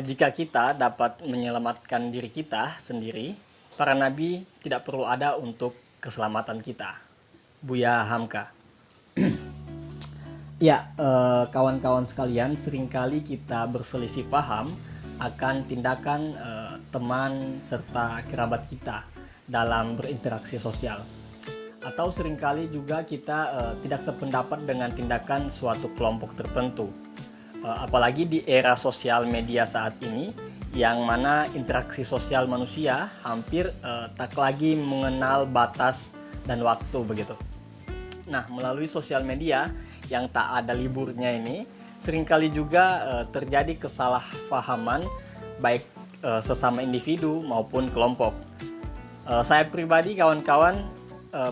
Jika kita dapat menyelamatkan diri kita sendiri, para nabi tidak perlu ada untuk keselamatan kita. Buya Hamka. Ya, kawan-kawan sekalian, seringkali kita berselisih paham akan tindakan teman serta kerabat kita dalam berinteraksi sosial. Atau seringkali juga kita tidak sependapat dengan tindakan suatu kelompok tertentu. Apalagi di era sosial media saat ini, yang mana interaksi sosial manusia hampir tak lagi mengenal batas dan waktu begitu. Nah, melalui sosial media yang tak ada liburnya ini, seringkali juga terjadi kesalahpahaman baik sesama individu maupun kelompok. Saya pribadi, kawan-kawan,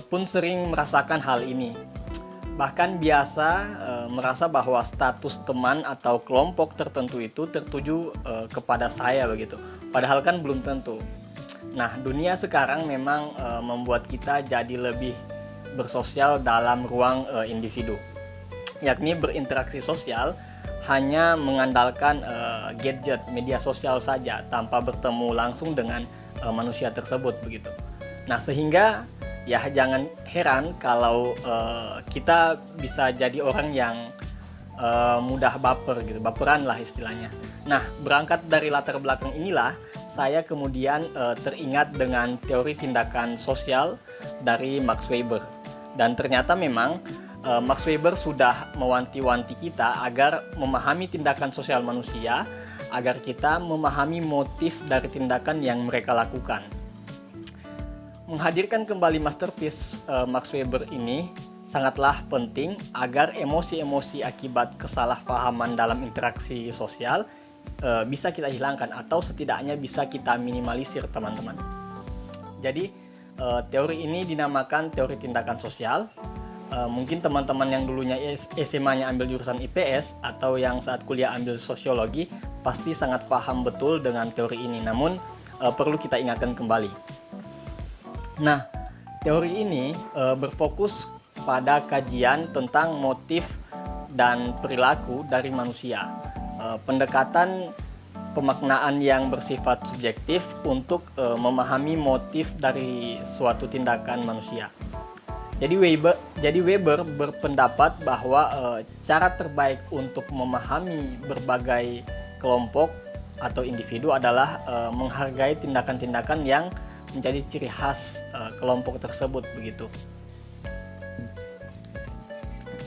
pun sering merasakan hal ini. Bahkan biasa merasa bahwa status teman atau kelompok tertentu itu tertuju kepada saya begitu. Padahal kan belum tentu. Nah, dunia sekarang memang membuat kita jadi lebih bersosial dalam ruang individu, yakni berinteraksi sosial hanya mengandalkan gadget media sosial saja tanpa bertemu langsung dengan manusia tersebut begitu. Nah, sehingga ya jangan heran kalau kita bisa jadi orang yang mudah baper gitu, baperan lah istilahnya. Nah, berangkat dari latar belakang inilah saya kemudian teringat dengan teori tindakan sosial dari Max Weber. Dan ternyata memang Max Weber sudah mewanti-wanti kita agar memahami tindakan sosial manusia, agar kita memahami motif dari tindakan yang mereka lakukan. Menghadirkan kembali masterpiece Max Weber ini sangatlah penting agar emosi-emosi akibat kesalahpahaman dalam interaksi sosial bisa kita hilangkan atau setidaknya bisa kita minimalisir, teman-teman. Jadi teori ini dinamakan teori tindakan sosial. Mungkin teman-teman yang dulunya SMA-nya ambil jurusan IPS atau yang saat kuliah ambil sosiologi pasti sangat paham betul dengan teori ini. Namun perlu kita ingatkan kembali. Nah, teori ini berfokus pada kajian tentang motif dan perilaku dari manusia. Pendekatan pemaknaan yang bersifat subjektif untuk memahami motif dari suatu tindakan manusia. Jadi Weber berpendapat bahwa cara terbaik untuk memahami berbagai kelompok atau individu adalah menghargai tindakan-tindakan yang menjadi ciri khas kelompok tersebut begitu.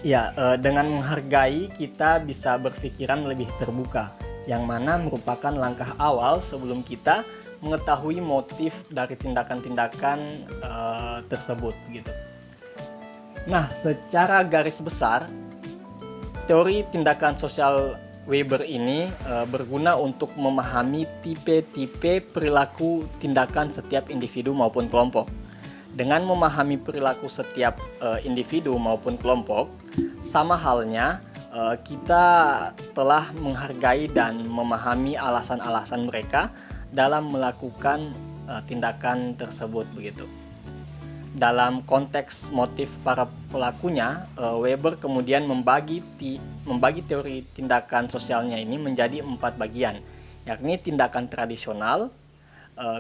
Ya, dengan menghargai kita bisa berpikiran lebih terbuka, yang mana merupakan langkah awal sebelum kita mengetahui motif dari tindakan-tindakan tersebut begitu. Nah, secara garis besar, teori tindakan sosial Weber ini berguna untuk memahami tipe-tipe perilaku tindakan setiap individu maupun kelompok. Dengan memahami perilaku setiap individu maupun kelompok, sama halnya kita telah menghargai dan memahami alasan-alasan mereka dalam melakukan tindakan tersebut begitu. Dalam konteks motif para pelakunya, Weber kemudian membagi teori tindakan sosialnya ini menjadi 4 bagian, yakni tindakan tradisional,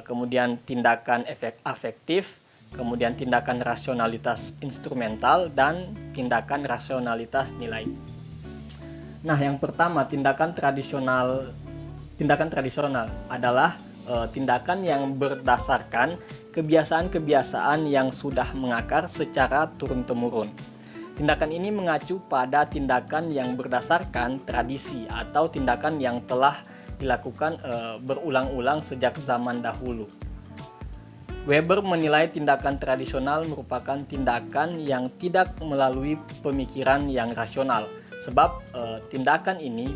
kemudian tindakan afektif, kemudian tindakan rasionalitas instrumental, dan tindakan rasionalitas nilai. Nah, yang pertama, tindakan tradisional adalah tindakan yang berdasarkan kebiasaan-kebiasaan yang sudah mengakar secara turun-temurun. Tindakan ini mengacu pada tindakan yang berdasarkan tradisi atau tindakan yang telah dilakukan berulang-ulang sejak zaman dahulu. Weber menilai tindakan tradisional merupakan tindakan yang tidak melalui pemikiran yang rasional, sebab tindakan ini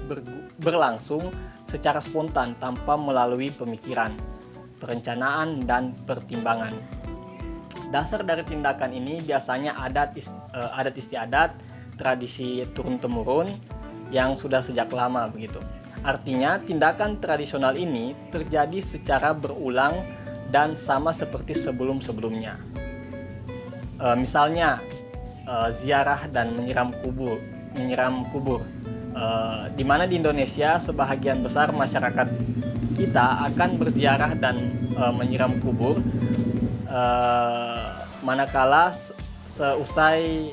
berlangsung secara spontan tanpa melalui pemikiran, perencanaan, dan pertimbangan. Dasar dari tindakan ini biasanya adat istiadat, tradisi turun-temurun yang sudah sejak lama begitu. Artinya tindakan tradisional ini terjadi secara berulang dan sama seperti sebelum-sebelumnya. Misalnya ziarah dan menyiram kubur. di mana di Indonesia sebahagian besar masyarakat kita akan berziarah dan menyiram kubur manakala seusai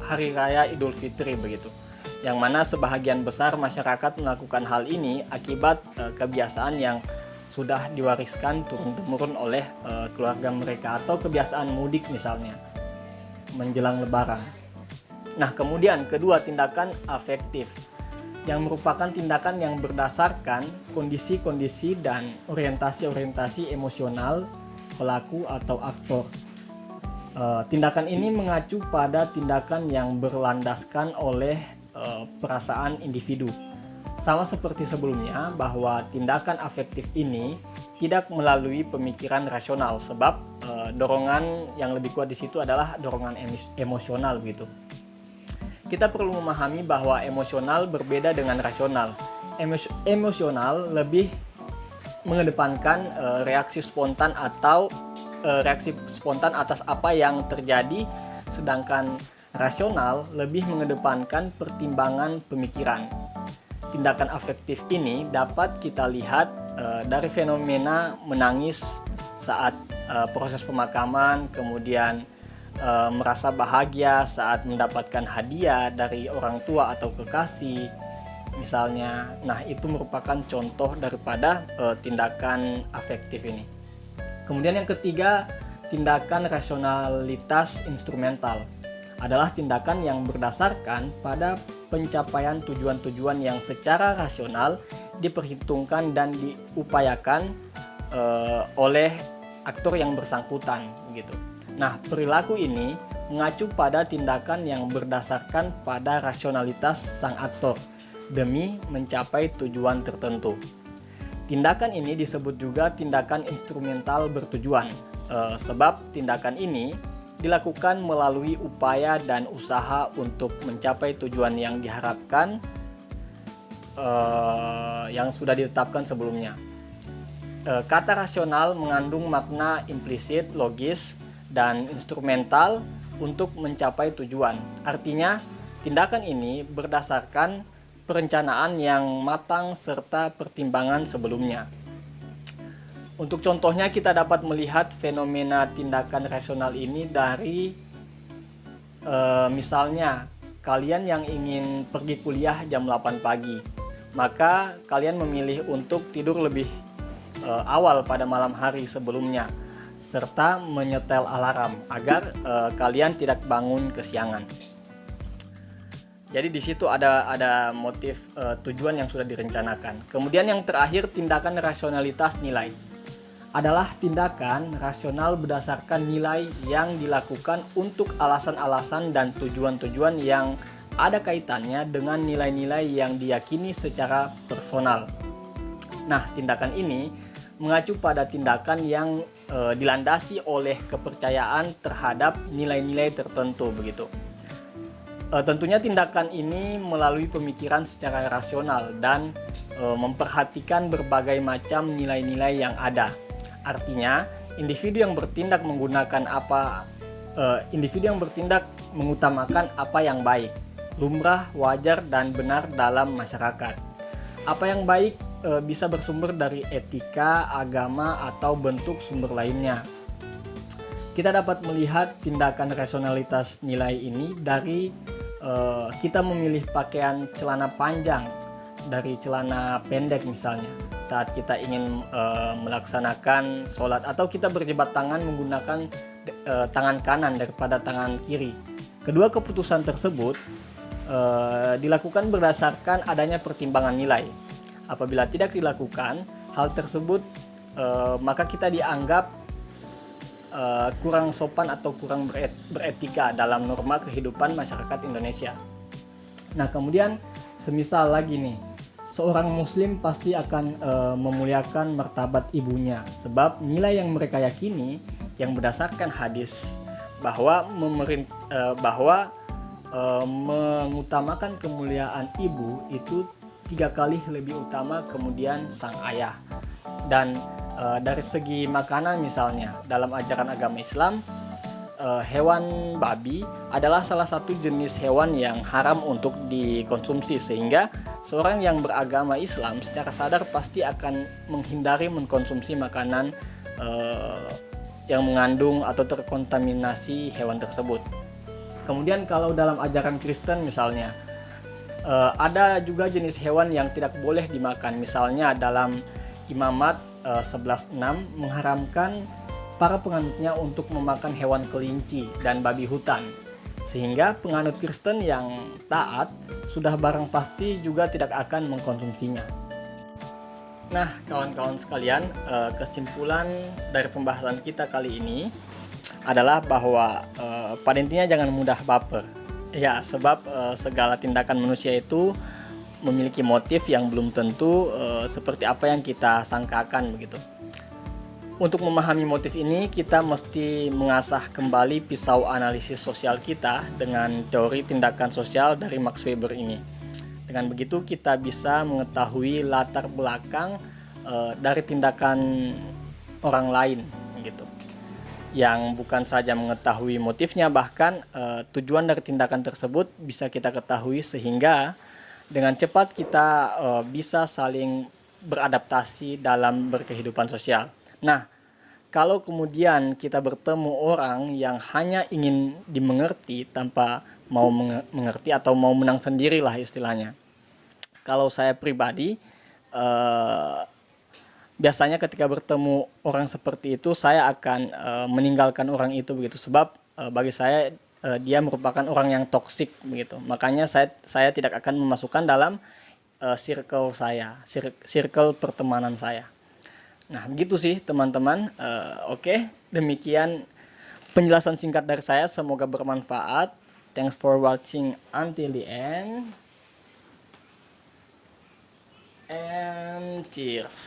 Hari Raya Idul Fitri begitu. Yang mana sebahagian besar masyarakat melakukan hal ini akibat kebiasaan yang sudah diwariskan turun-temurun oleh keluarga mereka, atau kebiasaan mudik misalnya menjelang Lebaran. Nah, kemudian kedua, tindakan afektif, yang merupakan tindakan yang berdasarkan kondisi-kondisi dan orientasi-orientasi emosional pelaku atau aktor. Tindakan ini mengacu pada tindakan yang berlandaskan oleh perasaan individu. Sama seperti sebelumnya, bahwa tindakan afektif ini tidak melalui pemikiran rasional, sebab dorongan yang lebih kuat di situ adalah dorongan emosional begitu. Kita perlu memahami bahwa emosional berbeda dengan rasional. Emosional lebih mengedepankan reaksi spontan atau reaksi spontan atas apa yang terjadi, sedangkan rasional lebih mengedepankan pertimbangan pemikiran. Tindakan afektif ini dapat kita lihat dari fenomena menangis saat proses pemakaman, kemudian merasa bahagia saat mendapatkan hadiah dari orang tua atau kekasih misalnya. Nah, itu merupakan contoh daripada tindakan afektif ini. Kemudian yang ketiga, tindakan rasionalitas instrumental adalah tindakan yang berdasarkan pada pencapaian tujuan-tujuan yang secara rasional diperhitungkan dan diupayakan oleh aktor yang bersangkutan gitu. Nah, perilaku ini mengacu pada tindakan yang berdasarkan pada rasionalitas sang aktor demi mencapai tujuan tertentu. Tindakan ini disebut juga tindakan instrumental bertujuan, sebab tindakan ini dilakukan melalui upaya dan usaha untuk mencapai tujuan yang diharapkan yang sudah ditetapkan sebelumnya. Kata rasional mengandung makna implisit, logis, dan instrumental untuk mencapai tujuan. Artinya, tindakan ini berdasarkan perencanaan yang matang serta pertimbangan sebelumnya. Untuk contohnya, kita dapat melihat fenomena tindakan rasional ini dari misalnya kalian yang ingin pergi kuliah jam 8 pagi, maka kalian memilih untuk tidur lebih awal pada malam hari sebelumnya, serta menyetel alarm agar kalian tidak bangun kesiangan. Jadi di situ ada motif tujuan yang sudah direncanakan. Kemudian yang terakhir, tindakan rasionalitas nilai adalah tindakan rasional berdasarkan nilai yang dilakukan untuk alasan-alasan dan tujuan-tujuan yang ada kaitannya dengan nilai-nilai yang diyakini secara personal. Nah, tindakan ini mengacu pada tindakan yang dilandasi oleh kepercayaan terhadap nilai-nilai tertentu begitu. Tentunya tindakan ini melalui pemikiran secara rasional dan memperhatikan berbagai macam nilai-nilai yang ada. Artinya, individu yang bertindak mengutamakan apa yang baik, lumrah, wajar, dan benar dalam masyarakat. Apa yang baik bisa bersumber dari etika, agama, atau bentuk sumber lainnya. Kita dapat melihat tindakan rasionalitas nilai ini dari kita memilih pakaian celana panjang dari celana pendek misalnya saat kita ingin melaksanakan sholat, atau kita berjabat tangan menggunakan tangan kanan daripada tangan kiri. Kedua keputusan tersebut dilakukan berdasarkan adanya pertimbangan nilai. Apabila tidak dilakukan hal tersebut, maka kita dianggap kurang sopan atau kurang beretika dalam norma kehidupan masyarakat Indonesia. Nah, kemudian semisal lagi nih, seorang muslim pasti akan memuliakan martabat ibunya, sebab nilai yang mereka yakini yang berdasarkan hadis bahwa mengutamakan kemuliaan ibu itu 3 kali lebih utama kemudian sang ayah. Dan dari segi makanan misalnya, dalam ajaran agama Islam hewan babi adalah salah satu jenis hewan yang haram untuk dikonsumsi, sehingga seorang yang beragama Islam secara sadar pasti akan menghindari mengkonsumsi makanan yang mengandung atau terkontaminasi hewan tersebut. Kemudian kalau dalam ajaran Kristen misalnya, ada juga jenis hewan yang tidak boleh dimakan. Misalnya dalam Imamat 11:6 mengharamkan para penganutnya untuk memakan hewan kelinci dan babi hutan, sehingga penganut Kristen yang taat sudah barang pasti juga tidak akan mengkonsumsinya. Nah, kawan-kawan sekalian, kesimpulan dari pembahasan kita kali ini adalah bahwa pada intinya jangan mudah baper. Ya, sebab segala tindakan manusia itu memiliki motif yang belum tentu seperti apa yang kita sangkakan begitu. Untuk memahami motif ini, kita mesti mengasah kembali pisau analisis sosial kita dengan teori tindakan sosial dari Max Weber ini. Dengan begitu kita bisa mengetahui latar belakang dari tindakan orang lain gitu. Yang bukan saja mengetahui motifnya, bahkan tujuan dari tindakan tersebut bisa kita ketahui, sehingga dengan cepat kita bisa saling beradaptasi dalam berkehidupan sosial. Nah, kalau kemudian kita bertemu orang yang hanya ingin dimengerti tanpa mau mengerti atau mau menang sendiri lah istilahnya. Kalau saya pribadi, biasanya ketika bertemu orang seperti itu, saya akan meninggalkan orang itu begitu. Sebab bagi saya dia merupakan orang yang toksik begitu. Makanya saya tidak akan memasukkan dalam circle saya, circle pertemanan saya. Nah, begitu sih teman-teman. Oke, demikian penjelasan singkat dari saya. Semoga bermanfaat. Thanks for watching until the end. And cheers.